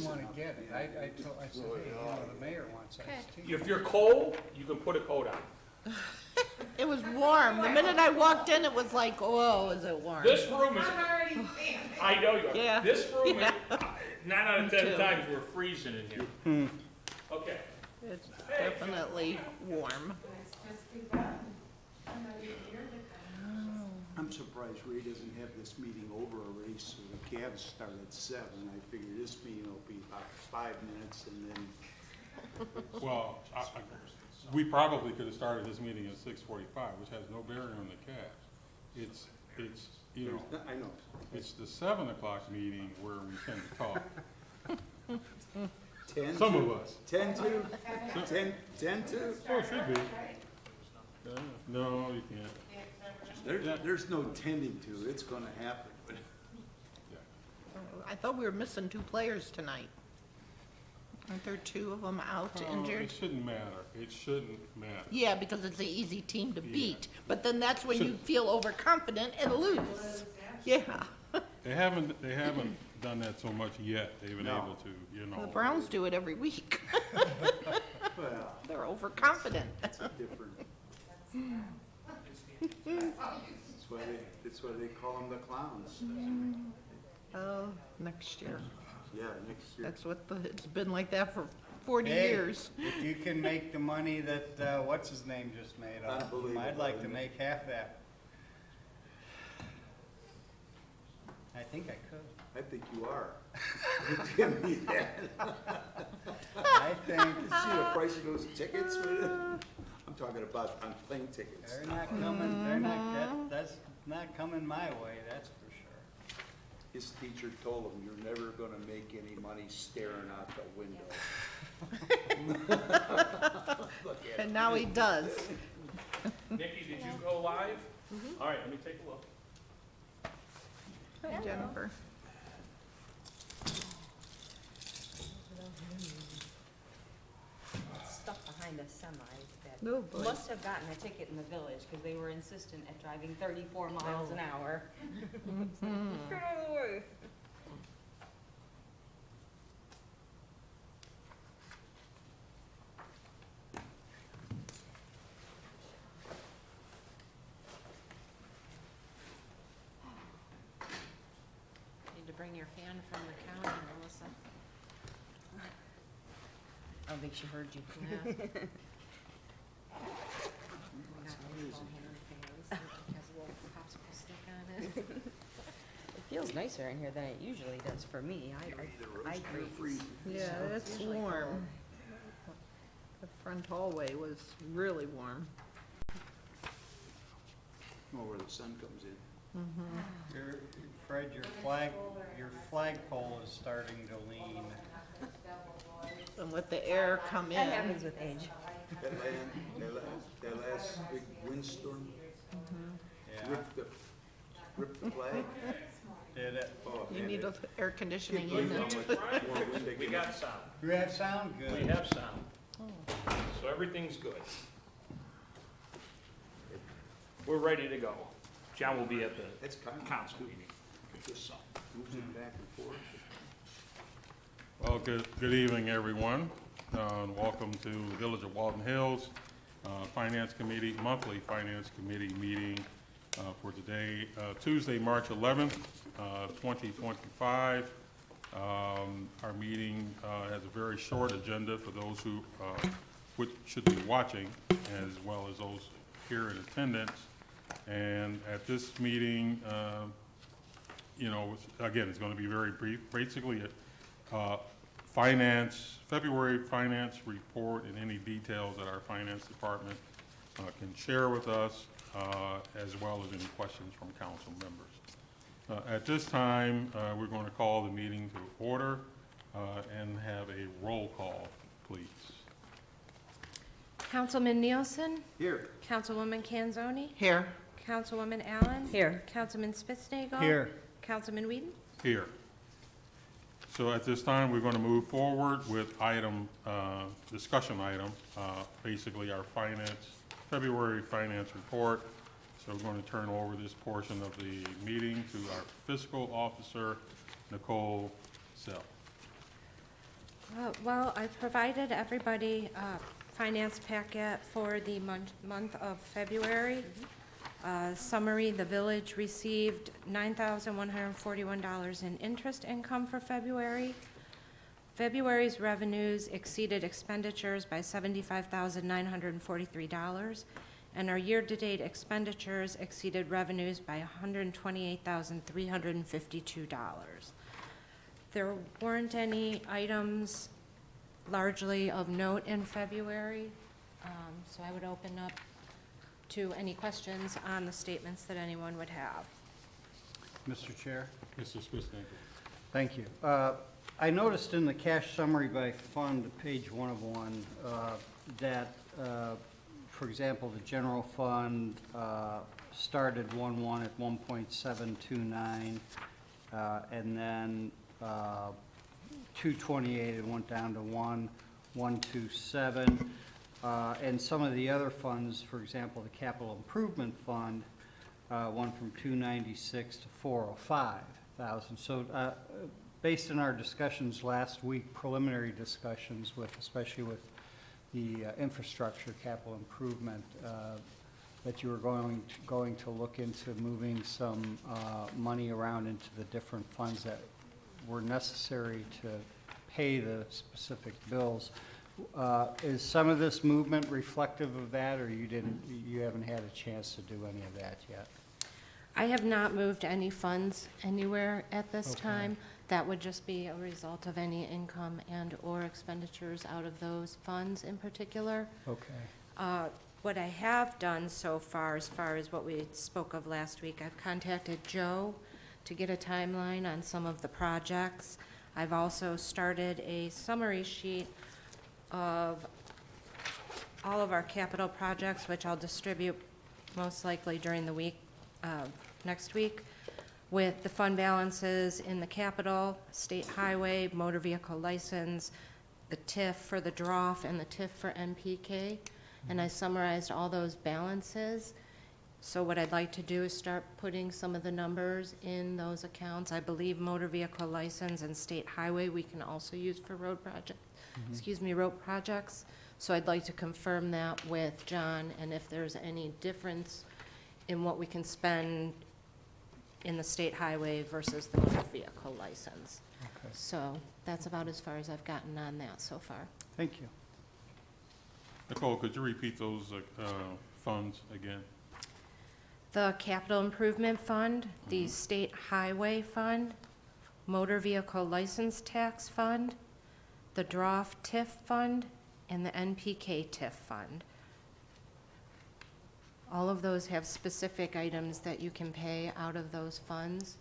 want to get it. I said, hey, the mayor wants ice tea. If you're cold, you can put a coat on. It was warm. The minute I walked in, it was like, whoa, is it warm? This room is, I know you are. Yeah. This room Yeah. is, 9 out of 10 too. times we're freezing in here. Okay. It's definitely warm. I'm surprised Ray doesn't have this meeting over already, so the cabs start at 7. I figure this meeting will be about 5 minutes and then. Well, we probably could have started this meeting at 6:45, which has no bearing on the cabs. It's, you know, I know. it's the 7 o'clock meeting where we tend to talk. 10 Some to? of us. 10 to? 10 to? Oh, it should be. No, you can't. There's no tending to, it's gonna happen. I thought we were missing 2 players tonight. Aren't there 2 of them out injured? It shouldn't matter. It shouldn't matter. Yeah, because it's an easy team to beat. But then that's when you feel overconfident and lose. Yeah. They haven't done that so much yet. They've been No. able to, you know. The Browns do it every week. Well, They're overconfident. it's different. That's why they call them the clowns. Oh, next year. Yeah, next year. That's what it's been like that for 40 Hey, years. if you can make the money that, what's his name just made off of them, Unbelievable, I'd like to isn't it? make half that. I think I could. I think you are. Give me that. I think See the price of those tickets? I'm talking about on plane tickets. they're not coming, that's not coming my way, that's for sure. His teacher told him, you're never gonna make any money staring out the window. Look at And him. now he does. Nikki, did you go live? All right, let me take a look. Hi, Jennifer. Stuck behind a semi that Oh, boy. must have gotten a ticket in the village because they were insistent at driving 34 miles an hour. Get out of the way. Need to bring your fan from the county, Melissa. I don't think she heard you. Yeah. It feels nicer in here than it usually does for me. I freeze. Yeah, it's warm. The front hallway was really warm. Oh, where the sun comes in. Fred, your flagpole is starting to lean. And let the air come That in. happens with age. That last big windstorm Yeah, ripped the flag. did it? Oh, You man, need it- air conditioning Can't in believe it. how much more wind they We get. got sound. You have sound? Good. We have sound. So everything's good. We're ready to go. John will be at the That's kind of council meeting. So, moves it back and forth. Well, good evening, everyone. Welcome to Village of Walton Hills Finance Committee, monthly Finance Committee meeting for today, Tuesday, March 11th, 2025. Our meeting has a very short agenda for those who should be watching, as well as those here in attendance. And at this meeting, you know, again, it's going to be very brief. Basically, February finance report and any details that our finance department can share with us, as well as any questions from council members. At this time, we're going to call the meeting to order and have a roll call, please. Councilman Nielsen? Here. Councilwoman Kanzoni? Here. Councilwoman Allen? Here. Councilman Spitznagel? Here. Councilman Whedon? Here. So at this time, we're going to move forward with discussion item, basically our February finance report. So we're going to turn over this portion of the meeting to our fiscal officer, Nicole Sell. Well, I provided everybody a finance packet for the month of February. Summary, the village received $9,141 in interest income for February. February's revenues exceeded expenditures by $75,943, and our year-to-date expenditures exceeded revenues by $128,352. There weren't any items largely of note in February, so I would open up to any questions on the statements that anyone would have. Mr. Chair? Mr. Spitznagle. Thank you. I noticed in the cash summary by fund, page 1 of 1, that, for example, the general fund started 1/1 at 1.729, and then 228, it went down to 1.127. And some of the other funds, for example, the capital improvement fund, went from 296 to 405,000. So based on our discussions last week, preliminary discussions with, especially with the infrastructure capital improvement, that you were going to look into moving some money around into the different funds that were necessary to pay the specific bills. Is some of this movement reflective of that, or you haven't had a chance to do any of that yet? I have not moved any funds anywhere at this Okay. time. That would just be a result of any income and/or expenditures out of those funds in particular. Okay. What I have done so far as what we spoke of last week, I've contacted Joe to get a timeline on some of the projects. I've also started a summary sheet of all of our capital projects, which I'll distribute most likely during the week, next week, with the fund balances in the capital, state highway, motor vehicle license, the TIF for the DROF, and the TIF for NPK. And I summarized all those balances. So what I'd like to do is start putting some of the numbers in those accounts. I believe motor vehicle license and state highway we can also use for road projects. So I'd like to confirm that with John, and if there's any difference in what we can spend in the state highway versus the motor vehicle license. Okay. So that's about as far as I've gotten on that so far. Thank you. Nicole, could you repeat those funds again? The capital improvement fund, the state highway fund, motor vehicle license tax fund, the DROF TIF fund, and the NPK TIF fund. All of those have specific items that you can pay out of those funds.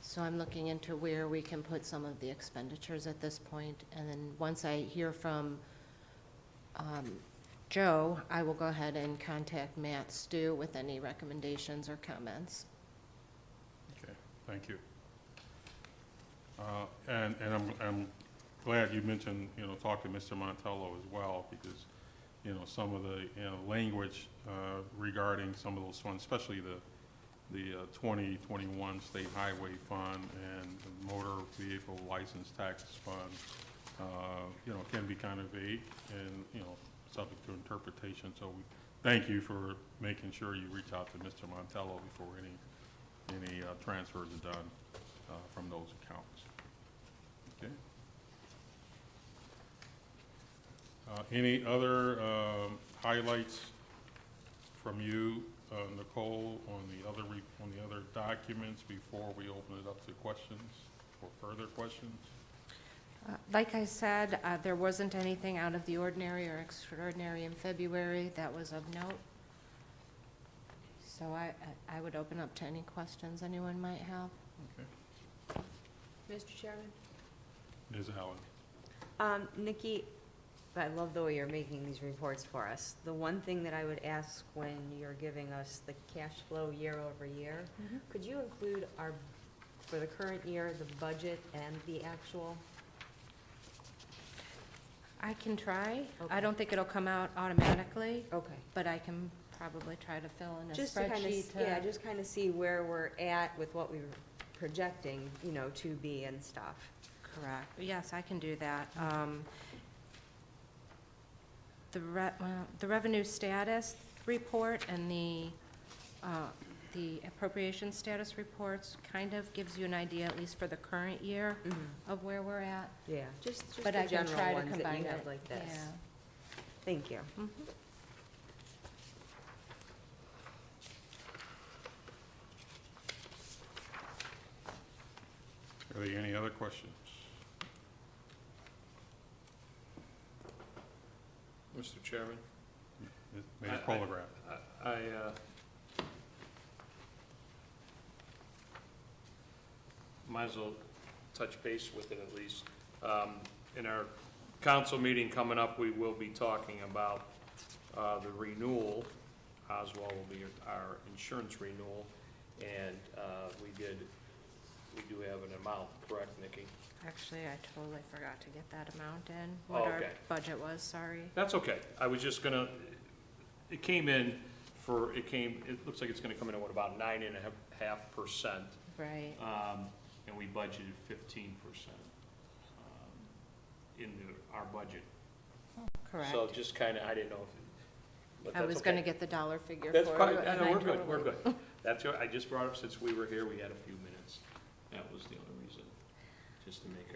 So I'm looking into where we can put some of the expenditures at this point, and then once I hear from Joe, I will go ahead and contact Matt Stu with any recommendations or comments. Okay, thank you. And I'm glad you mentioned, talk to Mr. Montello as well, because, some of the, language regarding some of those funds, especially the 2021 State Highway Fund and the Motor Vehicle License Tax Fund, can be kind of vague and, subject to interpretation. So we thank you for making sure you reach out to Mr. Montello before any transfers are done from those accounts. Okay. Any other highlights from you, Nicole, on the other documents before we open it up to questions or further questions? Like I said, there wasn't anything out of the ordinary or extraordinary in February that was of note. So I would open up to any questions anyone might have. Okay. Mr. Chairman? Ms. Allen? Nikki, I love the way you're making these reports for us. The one thing that I would ask when you're giving us the cash flow year over year, could you include for the current year, the budget and the actual? I can try. Okay. I don't think it'll come out automatically, Okay. but I can probably try to fill in a Just to kind of, spreadsheet. just kind of see where we're at with what we were projecting, to be and stuff. Correct. Yes, I can do that. The revenue status report and the appropriation status reports kind of gives you an idea, at least for the current year, of where we're at. Yeah, just But the I can general try to ones that combine you it. have like this. Yeah. Thank you. Are there any other questions? Mr. Chairman? Mayor Colograph. I might as well touch base with it at least. In our council meeting coming up, we will be talking about the renewal. Oswald will be our insurance renewal, and we do have an amount, correct, Nikki? Actually, I totally forgot to get that amount in, Oh, what our okay. budget was, sorry. That's okay. I was just gonna, it looks like it's gonna come in at what, about 9.5%. Right. And we budgeted 15% into our budget. Correct. So just kinda, I didn't know if, but I was that's gonna okay. get the dollar figure for you. That's fine, and no, I we're good, we're totally- good. That's what, I just brought up, since we were here, we had a few minutes. That was the only reason, just to maybe make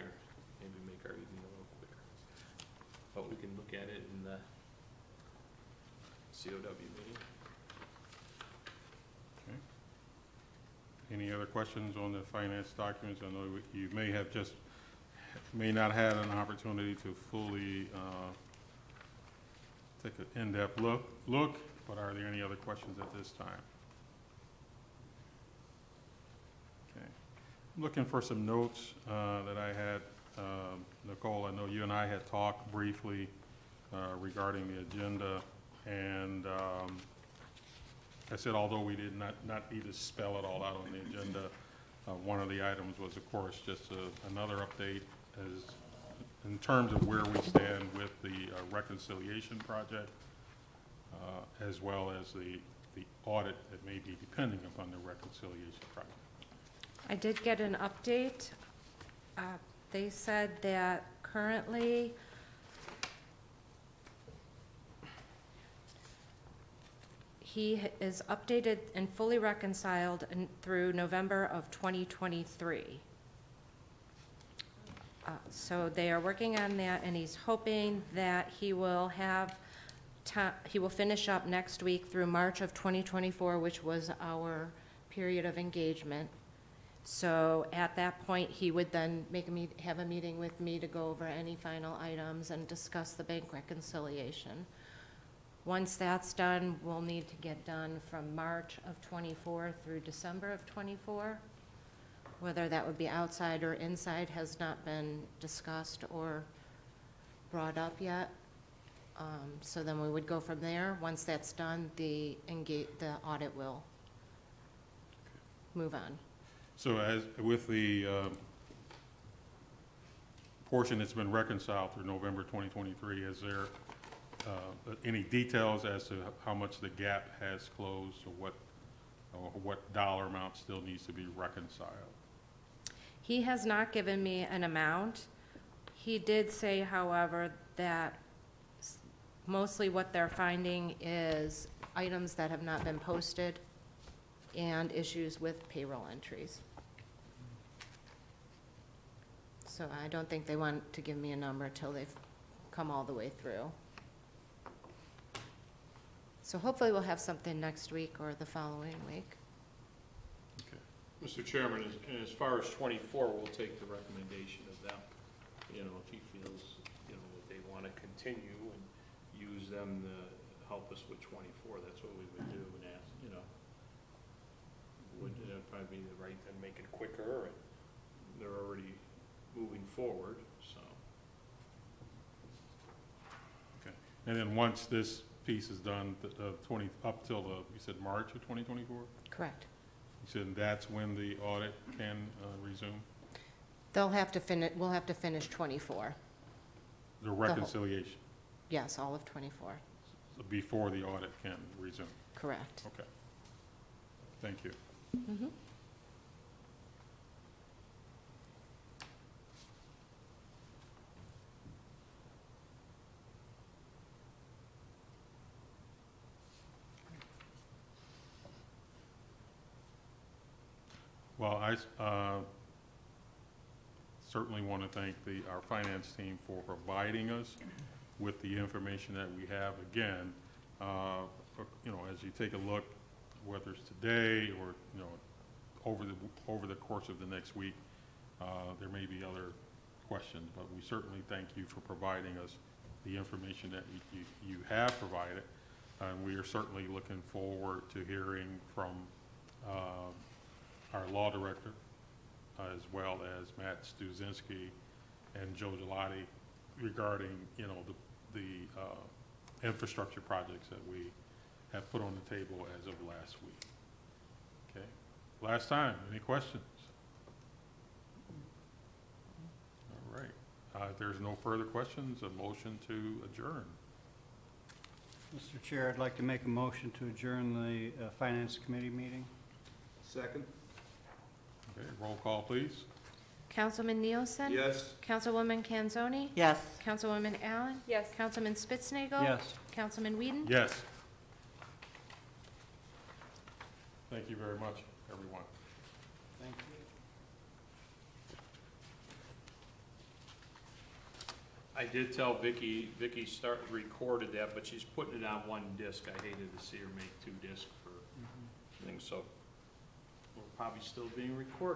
our evening a little quicker. But we can look at it in the COW meeting. Okay. Any other questions on the finance documents? I know you may not have an opportunity to fully take an in-depth look, but are there any other questions at this time? Okay. I'm looking for some notes that I had. Nicole, I know you and I had talked briefly regarding the agenda, and I said, although we did not need to spell it all out on the agenda, one of the items was, of course, just another update as in terms of where we stand with the reconciliation project, as well as the audit that may be depending upon the reconciliation project. I did get an update. They said that currently he is updated and fully reconciled through November of 2023. So they are working on that, and he's hoping that he will finish up next week through March of 2024, which was our period of engagement. So at that point, he would then have a meeting with me to go over any final items and discuss the bank reconciliation. Once that's done, we'll need to get done from March of '24 through December of '24. Whether that would be outside or inside has not been discussed or brought up yet. So then we would go from there. Once that's done, the audit will move on. So as with the portion that's been reconciled through November 2023, is there any details as to how much the gap has closed, or what dollar amount still needs to be reconciled? He has not given me an amount. He did say, however, that mostly what they're finding is items that have not been posted and issues with payroll entries. So I don't think they want to give me a number till they've come all the way through. So hopefully we'll have something next week or the following week. Mr. Chairman, as far as 24, we'll take the recommendation of them. You know, if he feels, that they want to continue and use them to help us with 24, that's what we would do and ask, would probably be the right to make it quicker, and they're already moving forward, so. Okay. And then once this piece is done, up till you said March of 2024? Correct. You said that's when the audit can resume? We'll have to finish 24. The reconciliation, Yes, all of 24. before the audit can resume? Correct. Okay. Thank you. Mhm. Well, I certainly want to thank our finance team for providing us with the information that we have. Again, as you take a look, whether it's today or, over the course of the next week, there may be other questions, but we certainly thank you for providing us the information that you have provided. And we are certainly looking forward to hearing from our law director, as well as Matt Stuzinski and Joe Gelati regarding, the infrastructure projects that we have put on the table as of last week. Okay. Last time, any questions? All right. If there's no further questions, a motion to adjourn. Mr. Chair, I'd like to make a motion to adjourn the Finance Committee meeting. Second? Okay, roll call, please. Councilman Nielsen? Yes. Councilwoman Kanzoni? Yes. Councilwoman Allen? Yes. Councilman Spitznagel. Yes. Councilman Whedon? Yes. Thank you very much, everyone. Thank you. I did tell Vicky recorded that, but she's putting it on one disc. I hated to see her make two discs for things, so we're probably still being recorded.